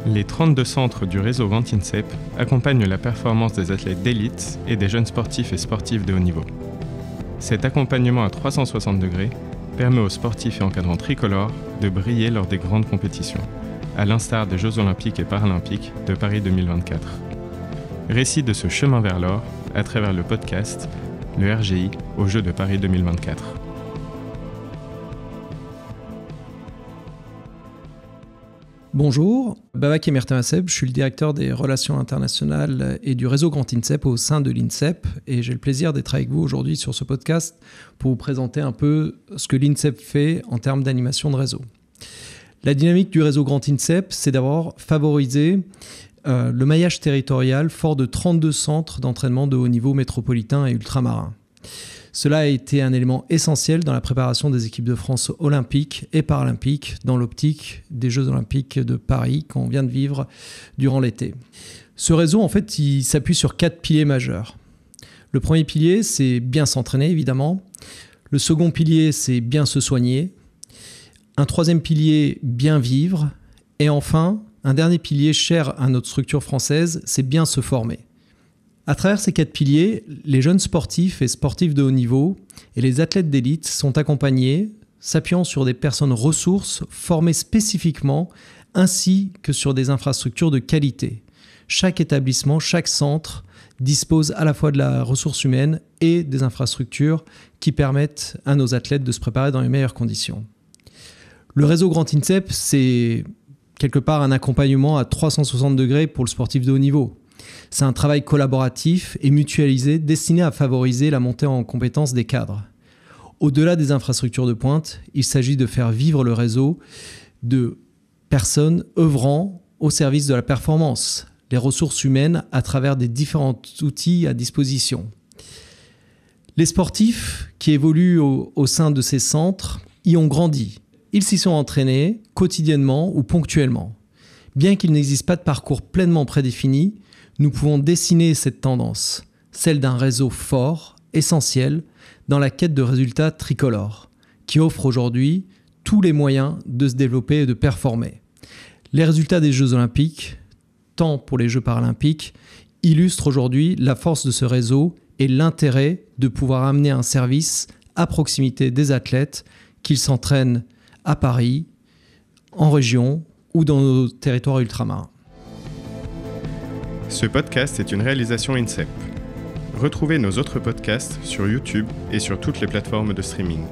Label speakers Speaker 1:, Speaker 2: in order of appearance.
Speaker 1: Les 32 centres du réseau Grand INSEP accompagnent la performance des athlètes d'élite et des jeunes sportifs et sportives de haut niveau. Cet accompagnement à 360 degrés permet aux sportifs et encadrants tricolores de briller lors des grandes compétitions, à l'instar des Jeux Olympiques et Paralympiques de Paris 2024. Récit de ce chemin vers l'or à travers le podcast Le RGI aux Jeux de Paris 2024.
Speaker 2: Bonjour, Babak Emertin-Asseb, je suis le directeur des relations internationales et du réseau Grand INSEP au sein de l'INSEP et j'ai le plaisir d'être avec vous aujourd'hui sur ce podcast pour vous présenter un peu ce que l'INSEP fait en termes d'animation de réseau. La dynamique du réseau Grand INSEP, c'est d'abord favoriser le maillage territorial fort de 32 centres d'entraînement de haut niveau métropolitains et ultramarins. Cela a été un élément essentiel dans la préparation des équipes de France olympiques et paralympiques dans l'optique des Jeux olympiques de Paris qu'on vient de vivre durant l'été. Ce réseau, en fait, il s'appuie sur 4 piliers majeurs. Le premier pilier, c'est bien s'entraîner, évidemment. Le second pilier, c'est bien se soigner. Un troisième pilier, bien vivre. Et enfin, un dernier pilier cher à notre structure française, c'est bien se former. À travers ces 4 piliers, les jeunes sportifs et sportifs de haut niveau et les athlètes d'élite sont accompagnés, s'appuyant sur des personnes ressources formées spécifiquement, ainsi que sur des infrastructures de qualité. Chaque établissement, chaque centre dispose à la fois de la ressource humaine et des infrastructures qui permettent à nos athlètes de se préparer dans les meilleures conditions. Le réseau Grand INSEP, c'est quelque part un accompagnement à 360 degrés pour le sportif de haut niveau. C'est un travail collaboratif et mutualisé destiné à favoriser la montée en compétences des cadres. Au-delà des infrastructures de pointe, il s'agit de faire vivre le réseau de personnes œuvrant au service de la performance, les ressources humaines à travers des différents outils à disposition. Les sportifs qui évoluent au sein de ces centres y ont grandi. Ils s'y sont entraînés quotidiennement ou ponctuellement. Bien qu'il n'existe pas de parcours pleinement prédéfini, nous pouvons dessiner cette tendance, celle d'un réseau fort, essentiel, dans la quête de résultats tricolores, qui offre aujourd'hui tous les moyens de se développer et de performer. Les résultats des Jeux Olympiques, tant pour les Jeux Paralympiques, illustrent aujourd'hui la force de ce réseau et l'intérêt de pouvoir amener un service à proximité des athlètes, qu'ils s'entraînent à Paris, en région ou dans nos territoires ultramarins.
Speaker 1: Ce podcast est une réalisation INSEP. Retrouvez nos autres podcasts sur YouTube et sur toutes les plateformes de streaming.